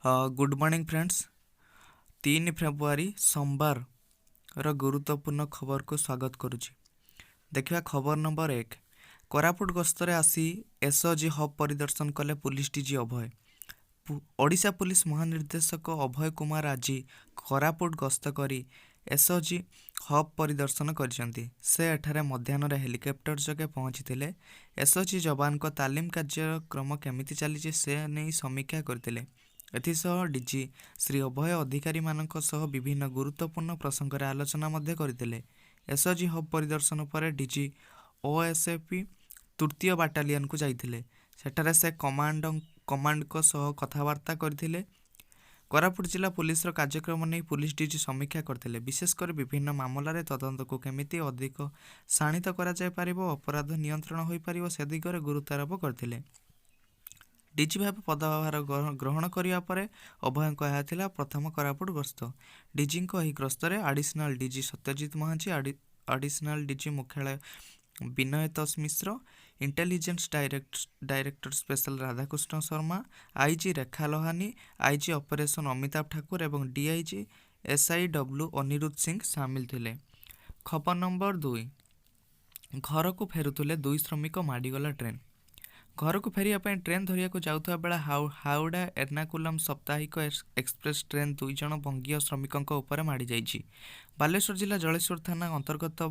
Good morning friends. 3 February सोमवार गुरुत्वपूर्ण खबर को स्वागत करुच्ची। देखिए खबर नंबर 1। कोरापुट गस्तरे आसी एसओजी हब परिदर्शन कले पुलिस डीजी अभय। ओडिशा पुलिस महानिर्देशक अभय कुमार आज कोरापुट गस्त करी एसओजी हब परिदर्शन करिसेंती। से एठारे मध्याह्न हेलिकप्टर जगे पहुंची एसओजी जवान को तालीम कार्यक्रम केमिति चली से नहीं समीक्षा करते। एथिसह डीजी श्री अभय अधिकारी मानक सह विभिन्न गुरुत्वपूर्ण प्रसंग रे आलोचना मध्य करथिले। एसओजी हब परिदर्शन पर डीजी ओएसएपी तृतीय बाटालियन को जाइथिले। सेठारे से कमांड को सह कथबार्ता करथिले। कोरापुट जिला पुलिस कार्यक्रम नहीं पुलिस डीजी समीक्षा करथिले। विशेषकर विभिन्न मामलार तदंत को केमिति अधिक शाणित करा जाय पारिबो, अपराध नियंत्रण होई पारिबो से दिगरे गुरुत्वारोप करथिले। डीजी भाव पदभार ग्रहण करने पर अभय यह प्रथम कोरापुट गस्त। डीजी गस्त additional DG Satyajit Mohanty, additional DG मुख्यालय Vinaytosh Mishra, intelligence director special Radhakrishna Sharma, IG Rekha Lohani, IG operation Amitabh Thakur एवं डीआईजी SIW अनिरुद्ध सिंह सामिल थे। खबर नंबर 2। घर को फेरुले 2 श्रमिक माड़गला ट्रेन। घर को फेरिया ट्रेन धरिया जाऊा बेला हावड़ा एर्नाकुलम साप्ताहिक एक्सप्रेस ट्रेन 2 जन बंगीय श्रमिकों उपर माड़ी जाइछि। बालेश्वर जिला जलेश्वर थाना अंतर्गत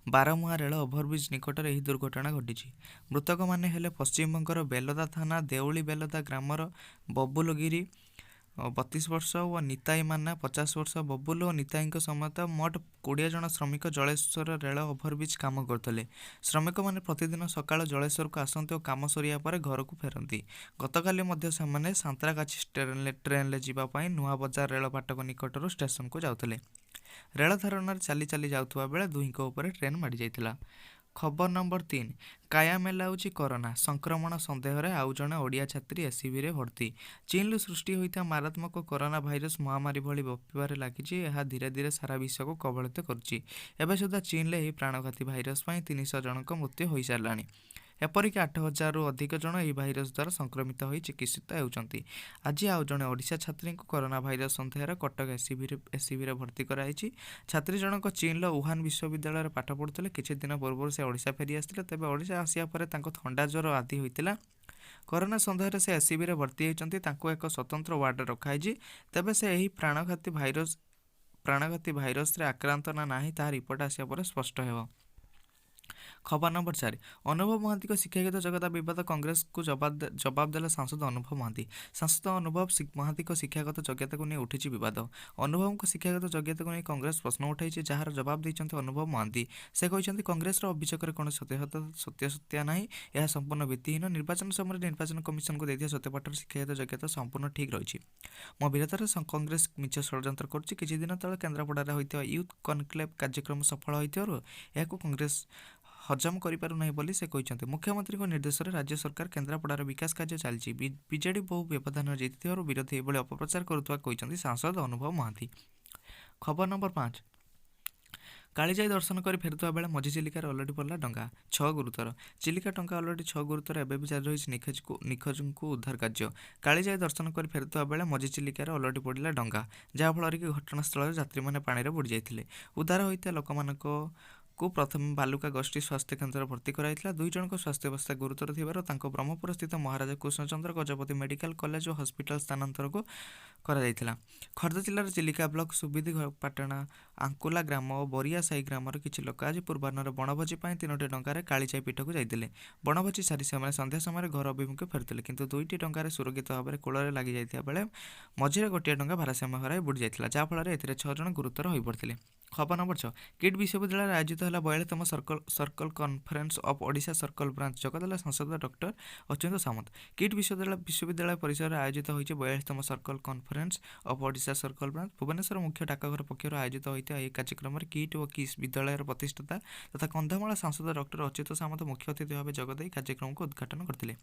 बारमुआ रेल ओभरब्रिज निकटर यह दुर्घटना घटी। मृतक माने हेले पश्चिमबंगर बेलदा थाना देउली बेलदा ग्रामर बबुल गिरी 32 वर्ष और निताई माना 50 वर्ष। बबुल और निताई समेत मोट 20 जन श्रमिक जलेश्वर रेल ओभरब्रिज काम करते। श्रमिक मैंने प्रतिदिन सकाळ जलेश्वर को आसती और काम सरिया पर घर को फेरती। गतकाली से सांतरागाछी ट्रेन ले जावाई नुआ बजार रेल फाटक निकटर स्टेशन को जाते। रेल धारणा चली चली जाउथुवा बेले दुहींको ऊपर ट्रेन माड़ी जाइथिला। खबर नंबर 3। काया मेलाउची कोरोना संक्रमण सन्देह रे आउ जणे ओडिया छात्री एसीबी रे भर्ती। चीन सृष्टि होता मारात्मक कोरोना भाइरस महामारी भली व्यापार लगी धीरे धीरे सारा विश्व को कबलित करुच्ची। एबे सुधा चीन ले प्राणघाती भाइरस 300 जनक मृत्यु हो साराणी। एपरिक 8000 रु अधिक जन यह भाइरस द्वारा संक्रमित हो चिकित्सित होती। आज आउ जड़े ओडिशा छात्री को कोरोना भाइरस सन्देह कटक एसीबी भर्ती कराई। छात्री जनक चीन वुहान विश्वविद्यालय पाठ पढ़ुते। किछि दिन पूर्व से ओडिशा फेरी आसते। तेज ओडिशा आसिया पर थंडा ज्वर आदि होता। कोरोना सन्देह से एसीबी भर्ती होती। एक स्वतंत्र वार्ड रखाई। तेबे से यही प्राणघाती भाइरस रे आक्रांत ना नहीं ताहा रिपोर्ट आसिया पर स्पष्ट हो। खबर नंबर 4। अनुभव महांती को शिक्षागत योग्यता विवाद कांग्रेस को जवाब देला सांसद अनुभव महांती। सांसद अनुभव महांती को शिक्षागत योग्यता को नहीं उठी विवाद। अनुभव को शिक्षागत योग्यता को नहीं कांग्रेस प्रश्न उठाई, जार जवाब देते अनुभव महांती। से कहते कांग्रेस अभियोग कौन सत्य ना, यह संपूर्ण भित्तिहीन। निर्वाचन समय निर्वाचन कमिशन को देथिया सत्यपाठर शिक्षागत योग्यता संपूर्ण ठीक रही। मो विरोध में कांग्रेस मिछ षड्यंत्र करुच्ची। किछि दिन तले केन्द्रापड़ा होता यूथ कनक्लेव कार्यक्रम सफल होइथिबारु एहाकु कांग्रेस हजम करें से कहते। मुख्यमंत्री निर्देश में राज्य सरकार केन्द्रापड़ार विकास कार्य चलती। बीजेडी बहु व्यवधान जीति विरोधी एभली अपप्रचार करुवा सांसद अनुभव महांती। खबर नंबर 5। कालीजाई दर्शन कर फेरुवा बेले मझी चिलिकार अलरेडी पड़ला डंगा, 6 गुरुतर। चिलिका टंका अलरेडी 6 गुरुतर एवं भी जारी रही निखोज को उद्धार कार्य। कालीजाई दर्शन कर फेरुवा बेले मझी चिलिकार अलरेडी पड़ा डंगा, जहाँफल कि घटनास्थल यात्री मैंने पानी में बुड़ी जाते। उद्धार होता लोक को प्रथम बालुका गोष्ठी स्वास्थ्य केन्द्र भर्ती कराइला। 2 जन स्वास्थ्य अवस्था गुरुतर थिबार ब्रह्मपुर स्थित महाराजा कृष्णचंद्र गजपति मेडिकल कॉलेज और हॉस्पिटल स्थानांतर को करा। खर्दा जिलार चिलिका ब्लॉक सुबिधि पाटणा आंकुला ग्राम और बरिया साई ग्रामर किछि लोक आज पूर्वाह्न बनभोजी 3टी डंगार कालीजाई पीठ को जाइते। बनभोजी सारी से संध्या समय घर अभिमुखे फेरुते, किंतु 2टी डंगार सुरक्षित भाव में कूल लगी जाइता बेले मझिरे गोटे डंगा भारसाम्य हराई बुड़ी जाइतिला, जहाँफल एथिरे 6 जन गुरुतर हो पड़ते। खबर नंबर 6। किट विश्वविद्यालय आयोजित है 42तम circle conference of Odisha circle branch जगदला सांसद डॉक्टर अच्युत सामंत। किट विश्वविद्यालय परिसर आयोजित होती 42तम circle conference of Odisha circle branch. Bhubaneswar मुख्य डाकघर पक्षर आयोजित होता यह कार्यक्रम किट और किस विद्यालय प्रतिष्ठाता तथा कंधमाल सांसद डॉक्टर अच्युत सामंत मुख्य अतिथि भाव जोगदे कार्यक्रम को उद्घाटन करते।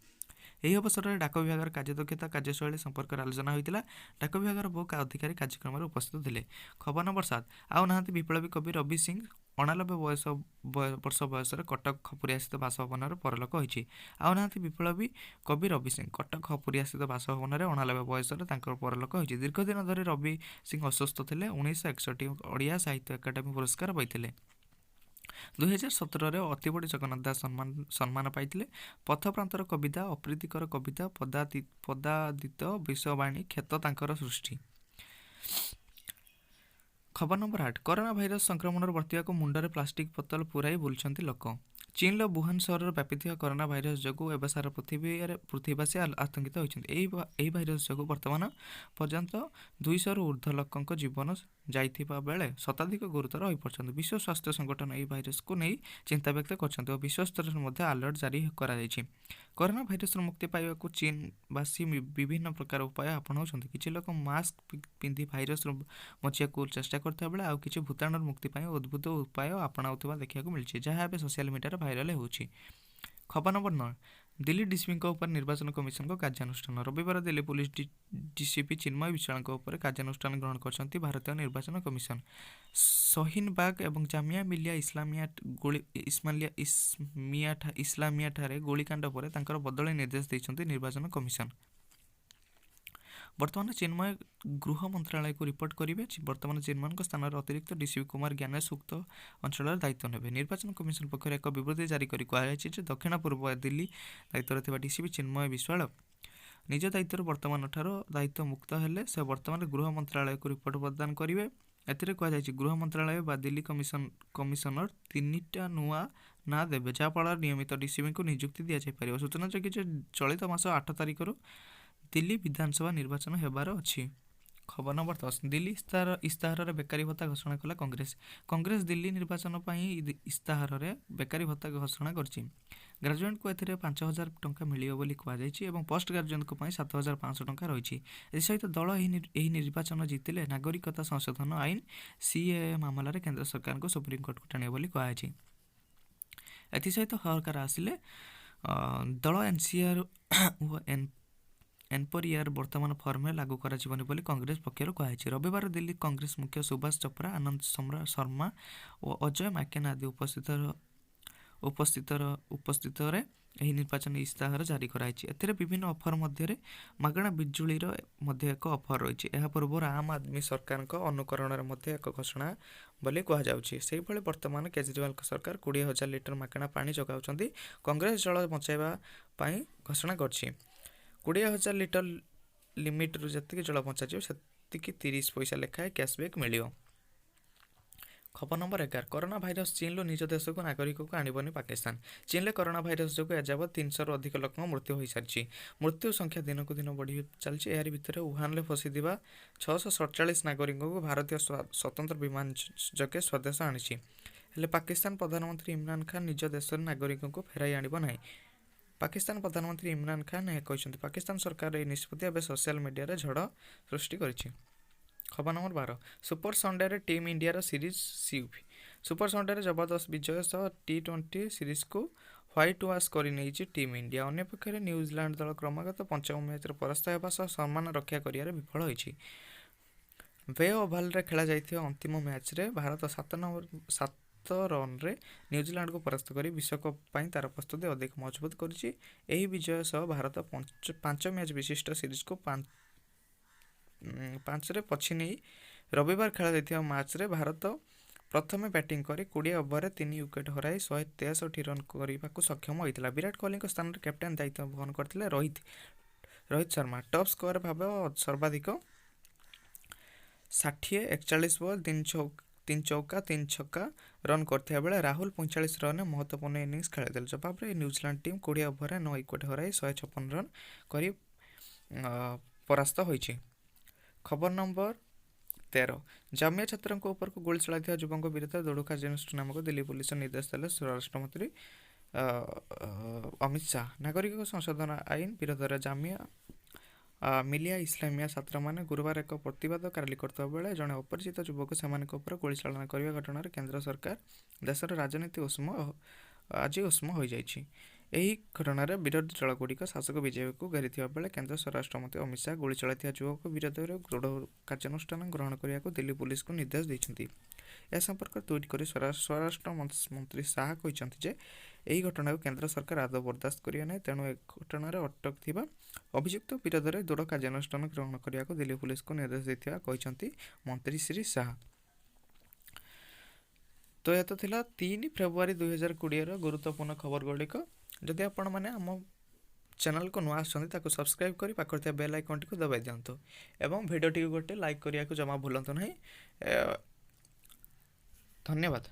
यह अवसर में डाक विभाग कार्यदक्षता कार्यशैली संपर्क आलोचना होता। डाक विभाग बहु अधिकारी कार्यक्रम में उपस्थित थे। खबर नंबर 7। आउ नहांती विप्लवी कवि रवि सिंह 89 ବର୍ଷ ବୟସରେ କଟକ ଖପୁରିଆସ୍ଥିତ ବାସଭବନରେ ପରଲୋକ ହୋଇଛି। ଆଉ ନାହାନ୍ତି ବିପ୍ଳବୀ କବି ରବି ସିଂ। କଟକ ଖପୁରିଆସ୍ଥିତ ବାସଭବନରେ 89 ବୟସରେ ତାଙ୍କର ପରଲୋକ ହୋଇଛି। ଦୀର୍ଘଦିନ ଧରି ରବି ସିଂ ଅସୁସ୍ଥ ଥିଲେ। 1961 ଓଡ଼ିଆ ସାହିତ୍ୟ ଏକାଡେମୀ ପୁରସ୍କାର ପାଇଥିଲେ। 2017ରେ ଅତିବଡ଼ି ଜଗନ୍ନାଥ ଦାସ ସମ୍ମାନ ପାଇଥିଲେ। ପଥପ୍ରାନ୍ତର କବିତା, ଅପ୍ରୀତିକର କବିତା, ପଦାଦିତ ବିଷବାଣୀ କ୍ଷେତ ତାଙ୍କର ସୃଷ୍ଟି। ଖବର ନମ୍ବର 8। କରୋନା ଭାଇରସ ସଂକ୍ରମଣରୁ ବର୍ତ୍ତିବାକୁ ମୁଣ୍ଡରେ ପ୍ଲାଷ୍ଟିକ ବୋତଲ ପୁରାଇ ବୁଲୁଛନ୍ତି ଲୋକ। ଚୀନର ବୁହାନ ସହରରେ ବ୍ୟାପିଥିବା କରୋନା ଭାଇରସ ଯୋଗୁଁ ଏବେ ସାରା ପୃଥିବୀବାସୀ ଆତଙ୍କିତ ହୋଇଛନ୍ତି। ଏହି ଭାଇରସ ଯୋଗୁଁ ବର୍ତ୍ତମାନ ପର୍ଯ୍ୟନ୍ତ 200ରୁ ଉର୍ଦ୍ଧ୍ୱ ଲୋକଙ୍କ ଜୀବନ ଯାଇଥିବା ବେଳେ ଶତାଧିକ ଗୁରୁତର ହୋଇପଡ଼ିଛନ୍ତି। ବିଶ୍ୱ ସ୍ୱାସ୍ଥ୍ୟ ସଂଗଠନ ଏହି ଭାଇରସକୁ ନେଇ ଚିନ୍ତା ବ୍ୟକ୍ତ କରିଛନ୍ତି ଓ ବିଶ୍ୱସ୍ତରରେ ମଧ୍ୟ ଆଲର୍ଟ ଜାରି କରାଯାଇଛି। କରୋନା ଭାଇରସରୁ ମୁକ୍ତି ପାଇବାକୁ ଚୀନବାସୀ ବିଭିନ୍ନ ପ୍ରକାର ଉପାୟ ଆପଣାଉଛନ୍ତି। କିଛି ଲୋକ ମାସ୍କ ପିନ୍ଧି ଭାଇରସରୁ ବଞ୍ଚିବାକୁ ଚେଷ୍ଟା କରୁଥିବା ବେଳେ ଆଉ କିଛି ଭୂତାଣୁରୁ ମୁକ୍ତି ପାଇଁ ଅଦ୍ଭୁତ ଉପାୟ ଆପଣାଉଥିବା ଦେଖିବାକୁ ମିଳିଛି, ଯାହା ଏବେ ସୋସିଆଲ ମିଡ଼ିଆରେ ଭାଇରାଲ ହେଉଛି। ଖବର ନମ୍ବର 9। ଦିଲ୍ଲୀ ଡିସିପିଙ୍କ ଉପରେ ନିର୍ବାଚନ କମିଶନଙ୍କ କାର୍ଯ୍ୟାନୁଷ୍ଠାନ। ରବିବାର ଦିଲ୍ଲୀ ପୁଲିସ ଡିସିପି ଚିନ୍ମୟ ବିଶ୍ୱାଳଙ୍କ ଉପରେ କାର୍ଯ୍ୟାନୁଷ୍ଠାନ ଗ୍ରହଣ କରିଛନ୍ତି ଭାରତୀୟ ନିର୍ବାଚନ କମିଶନ। ଶହିନବାଗ ଏବଂ ଜାମିଆ ମିଲିଆ ଇସଲାମିଆଠାରେ ଗୁଳିକାଣ୍ଡ ପରେ ତାଙ୍କର ବଦଳି ନିର୍ଦ୍ଦେଶ ଦେଇଛନ୍ତି ନିର୍ବାଚନ କମିଶନ। ବର୍ତ୍ତମାନ ଚିନ୍ମୟ ଗୃହ ମନ୍ତ୍ରଣାଳୟକୁ ରିପୋର୍ଟ କରିବେ। ବର୍ତ୍ତମାନ ଚିନ୍ମୟଙ୍କ ସ୍ଥାନରେ ଅତିରିକ୍ତ ଡିସିପି କୁମାର ଜ୍ଞାନେଶ ଉକ୍ତ ଅଞ୍ଚଳର ଦାୟିତ୍ୱ ନେବେ। ନିର୍ବାଚନ କମିଶନ ପକ୍ଷରୁ ଏକ ବିବୃତ୍ତି ଜାରି କରି କୁହାଯାଇଛି ଯେ ଦକ୍ଷିଣ ପୂର୍ବ ଦିଲ୍ଲୀ ଦାୟିତ୍ୱରେ ଥିବା ଡିସିପି ଚିନ୍ମୟ ବିଶ୍ୱାଳ ନିଜ ଦାୟିତ୍ୱରୁ ବର୍ତ୍ତମାନଠାରୁ ଦାୟିତ୍ୱ ମୁକ୍ତ ହେଲେ ସେ ବର୍ତ୍ତମାନ ଗୃହ ମନ୍ତ୍ରଣାଳୟକୁ ରିପୋର୍ଟ ପ୍ରଦାନ କରିବେ। ଏଥିରେ କୁହାଯାଇଛି ଗୃହ ମନ୍ତ୍ରଣାଳୟ ବା ଦିଲ୍ଲୀ କମିଶନର 3ଟା ନୂଆ ନାଁ ଦେବେ, ଯାହାଫଳରେ ନିୟମିତ ଡିସିପିଙ୍କୁ ନିଯୁକ୍ତି ଦିଆଯାଇପାରିବ। ସୂଚନାଯୋଗ୍ୟ ଯେ ଚଳିତ ମାସ 8 ତାରିଖରୁ ଦିଲ୍ଲୀ ବିଧାନସଭା ନିର୍ବାଚନ ହେବାର ଅଛି। ଖବର ନମ୍ବର 10। ଦିଲ୍ଲୀ ଇସ୍ତାହାରରେ ବେକାରୀ ଭତ୍ତା ଘୋଷଣା କଲା କଂଗ୍ରେସ। କଂଗ୍ରେସ ଦିଲ୍ଲୀ ନିର୍ବାଚନ ପାଇଁ ଇସ୍ତାହାରରେ ବେକାରୀ ଭତ୍ତା ଘୋଷଣା କରିଛି। ଗ୍ରାଜୁଏଟ୍ଙ୍କୁ ଏଥିରେ 5,000 ଟଙ୍କା ମିଳିବ ବୋଲି କୁହାଯାଇଛି ଏବଂ ପୋଷ୍ଟ ଗ୍ରାଜୁଏଟ୍ଙ୍କ ପାଇଁ 7,500 ଟଙ୍କା ରହିଛି। ଏଥିସହିତ ଦଳ ଏହି ନିର୍ବାଚନ ଜିତିଲେ ନାଗରିକତା ସଂଶୋଧନ ଆଇନ CAA ମାମଲାରେ କେନ୍ଦ୍ର ସରକାରଙ୍କୁ ସୁପ୍ରିମକୋର୍ଟକୁ ଟାଣିବ ବୋଲି କୁହାଯାଇଛି। ଏଥିସହିତ ସରକାର ଆସିଲେ ଦଳ NCR ଓ ଏନପିଆର ବର୍ତ୍ତମାନ ଫର୍ମରେ ଲାଗୁ କରାଯିବନି ବୋଲି କଂଗ୍ରେସ ପକ୍ଷରୁ କୁହାଯାଇଛି। ରବିବାର ଦିଲ୍ଲୀ କଂଗ୍ରେସ ମୁଖ୍ୟ ସୁଭାଷ ଚୋପ୍ରା, ଆନନ୍ଦ ଶର୍ମା ଓ ଅଜୟ ମାକେନ ଆଦି ଉପସ୍ଥିତରେ ଏହି ନିର୍ବାଚନୀ ଇସ୍ତାହାର ଜାରି କରାଯାଇଛି। ଏଥିରେ ବିଭିନ୍ନ ଅଫର ମଧ୍ୟରେ ମାଗଣା ବିଜୁଳିର ମଧ୍ୟ ଏକ ଅଫର ରହିଛି। ଏହା ପୂର୍ବରୁ ଆମ୍ ଆଦମୀ ସରକାରଙ୍କ ଅନୁକରଣରେ ମଧ୍ୟ ଏକ ଘୋଷଣା ବୋଲି କୁହାଯାଉଛି। ସେହିଭଳି ବର୍ତ୍ତମାନ କେଜରିୱାଲଙ୍କ ସରକାର 20,000 ଲିଟର ମାଗଣା ପାଣି ଯୋଗାଉଛନ୍ତି। କଂଗ୍ରେସ ଜଳ ବଞ୍ଚାଇବା ପାଇଁ ଘୋଷଣା କରିଛି। 20,000 ଲିଟର ଲିମିଟରୁ ଯେତିକି ଜଳ ବଞ୍ଚାଯିବ ସେତିକି 30 ପଇସା ଲେଖାଏଁ କ୍ୟାସବ୍ୟାକ୍ ମିଳିବ। ଖବର ନମ୍ବର 11। କରୋନା ଭାଇରସ ଚୀନରୁ ନିଜ ଦେଶକୁ ନାଗରିକକୁ ଆଣିବନି ପାକିସ୍ତାନ। ଚୀନରେ କରୋନା ଭାଇରସ ଯୋଗୁଁ ଏଯାବତ୍ 300ରୁ ଅଧିକ ଲୋକଙ୍କ ମୃତ୍ୟୁ ହୋଇସାରିଛି। ମୃତ୍ୟୁ ସଂଖ୍ୟା ଦିନକୁ ଦିନ ବଢ଼ି ଚାଲିଛି। ଏହାରି ଭିତରେ ଉହାନରେ ଫସିଥିବା 647 ନାଗରିକଙ୍କୁ ଭାରତୀୟ ସ୍ୱତନ୍ତ୍ର ବିମାନ ଯୋଗେ ସ୍ୱଦେଶ ଆଣିଛି। ହେଲେ ପାକିସ୍ତାନ ପ୍ରଧାନମନ୍ତ୍ରୀ ଇମ୍ରାନ ଖାନ୍ ନିଜ ଦେଶର ନାଗରିକଙ୍କୁ ଫେରାଇ ଆଣିବ ନାହିଁ। ପାକିସ୍ତାନ ପ୍ରଧାନମନ୍ତ୍ରୀ ଇମ୍ରାନ ଖାନ୍ ଏହା କହିଛନ୍ତି। ପାକିସ୍ତାନ ସରକାର ଏହି ନିଷ୍ପତ୍ତି ଏବେ ସୋସିଆଲ ମିଡ଼ିଆରେ ଝଡ଼ ସୃଷ୍ଟି କରିଛି। ଖବର ନମ୍ବର 12। ସୁପର ସଣ୍ଡେରେ ଟିମ୍ ଇଣ୍ଡିଆର ସିରିଜ୍ CUP। ସୁପର ସଣ୍ଡେରେ ଜବରଦସ୍ତ ବିଜୟ ସହ T20 ସିରିଜକୁ ହ୍ୱାଇଟ୍ ୱାଶ୍ କରିନେଇଛି ଟିମ୍ ଇଣ୍ଡିଆ। ଅନ୍ୟପକ୍ଷରେ ନ୍ୟୁଜିଲାଣ୍ଡ ଦଳ କ୍ରମାଗତ ପଞ୍ଚମ ମ୍ୟାଚରେ ପରାସ୍ତ ହେବା ସହ ସମ୍ମାନ ରକ୍ଷା କରିବାରେ ବିଫଳ ହୋଇଛି। ବେ ଓଭାଲରେ ଖେଳାଯାଇଥିବା ଅନ୍ତିମ ମ୍ୟାଚରେ ଭାରତ 7 ରନରେ ନ୍ୟୁଜିଲାଣ୍ଡକୁ ପରାସ୍ତ କରି ବିଶ୍ୱକପ୍ ପାଇଁ ତାର ପ୍ରସ୍ତୁତି ଅଧିକ ମଜବୁତ କରିଛି। ଏହି ବିଜୟ ସହ ଭାରତ 5 ମ୍ୟାଚ୍ ବିଶିଷ୍ଟ ସିରିଜକୁ 5ରେ ପଛି ନେଇ ରବିବାର ଖେଳାଯାଇଥିବା ମ୍ୟାଚରେ ଭାରତ ପ୍ରଥମେ ବ୍ୟାଟିଂ କରି 20 ଓଭରରେ 3 ୱିକେଟ୍ ହରାଇ 163 ରନ୍ କରିବାକୁ ସକ୍ଷମ ହୋଇଥିଲା। ବିରାଟ କୋହଲିଙ୍କ ସ୍ଥାନରେ କ୍ୟାପ୍ଟେନ୍ ଦାୟିତ୍ୱ ବହନ କରିଥିଲେ ରୋହିତ ଶର୍ମା। ଟପ୍ ସ୍କୋରର ଭାବେ ସର୍ବାଧିକ 60, 41 ବଲ୍, 3 ଚୌକା 3 ଛକା ରନ୍ କରିଥିବା ବେଳେ ରାହୁଲ 45 ରନ୍ରେ ମହତ୍ତ୍ୱପୂର୍ଣ୍ଣ ଇନିଂସ ଖେଳିଥିଲେ। ଜବାବରେ ନ୍ୟୁଜିଲାଣ୍ଡ ଟିମ୍ 20 ଓଭରରେ 9 ୱିକେଟ୍ ହରାଇ 156 ରନ୍ କରି ପରାସ୍ତ ହୋଇଛି। ଖବର ନମ୍ବର 13। ଜାମିଆ ଛାତ୍ରଙ୍କ ଉପରକୁ ଗୁଳି ଚଳାଇଥିବା ଯୁବକଙ୍କ ବିରୁଦ୍ଧରେ ଦୃଢ଼ କାର୍ଯ୍ୟାନୁଷ୍ଠାନ ନେବାକୁ ଦିଲ୍ଲୀ ପୁଲିସକୁ ନିର୍ଦ୍ଦେଶ ଦେଲେ ସ୍ୱରାଷ୍ଟ୍ରମନ୍ତ୍ରୀ ଅମିତ ଶାହା। ନାଗରିକ ସଂଶୋଧନ ଆଇନ ବିରୋଧରେ ଜାମିଆ ମିଲିଆ ଇସଲାମିଆ ଛାତ୍ରମାନେ ଗୁରୁବାର ଏକ ପ୍ରତିବାଦ ରାଲି କରୁଥିବା ବେଳେ ଜଣେ ଅପରିଚିତ ଯୁବକ ସେମାନଙ୍କ ଉପରେ ଗୁଳି ଚାଳନା କରିବା ଘଟଣାରେ କେନ୍ଦ୍ର ସରକାର ଦେଶର ରାଜନୀତି ଆଜି ଉଷ୍ମ ହୋଇଯାଇଛି। ଏହି ଘଟଣାରେ ବିରୋଧୀ ଦଳଗୁଡ଼ିକ ଶାସକ ବିଜେପିକୁ ଘେରିଥିବା ବେଳେ କେନ୍ଦ୍ର ସ୍ୱରାଷ୍ଟ୍ର ମନ୍ତ୍ରୀ ଅମିତ ଶାହା ଗୁଳି ଚଳାଇଥିବା ଯୁବକ ବିରୋଧରେ ଦୃଢ଼ କାର୍ଯ୍ୟାନୁଷ୍ଠାନ ଗ୍ରହଣ କରିବାକୁ ଦିଲ୍ଲୀ ପୁଲିସକୁ ନିର୍ଦ୍ଦେଶ ଦେଇଛନ୍ତି। ଏ ସମ୍ପର୍କରେ ଟ୍ୱିଟ୍ କରି ସ୍ୱରାଷ୍ଟ୍ର ମନ୍ତ୍ରୀ ଶାହା କହିଛନ୍ତି ଯେ ଏହି ଘଟଣାକୁ କେନ୍ଦ୍ର ସରକାର ଆଦୌ ବରଦାସ୍ତ କରିବେ ନାହିଁ। ତେଣୁ ଏ ଘଟଣାରେ ଅଟକ ଥିବା ଅଭିଯୁକ୍ତ ବିରୋଧରେ ଦୃଢ଼ କାର୍ଯ୍ୟାନୁଷ୍ଠାନ ଗ୍ରହଣ କରିବାକୁ ଦିଲ୍ଲୀ ପୁଲିସକୁ ନିର୍ଦ୍ଦେଶ ଦେଇଥିବା କହିଛନ୍ତି ମନ୍ତ୍ରୀ ଶ୍ରୀ ଶାହା। ତ ଏହା ତ ଥିଲା 3 ଫେବୃଆରୀ 2020ର ଗୁରୁତ୍ୱପୂର୍ଣ୍ଣ ଖବରଗୁଡ଼ିକ। ଯଦି ଆପଣମାନେ ଆମ ଚ୍ୟାନେଲକୁ ନୂଆ ଆସୁଛନ୍ତି ତାକୁ ସବସ୍କ୍ରାଇବ୍ କରି ପାଖରେ ଥିବା ବେଲ୍ ଆଇକନ୍ଟିକୁ ଦବାଇ ଦିଅନ୍ତୁ ଏବଂ ଭିଡ଼ିଓଟିକୁ ଗୋଟେ ଲାଇକ୍ କରିବାକୁ ଜମା ଭୁଲନ୍ତୁ ନାହିଁ। ଧନ୍ୟବାଦ।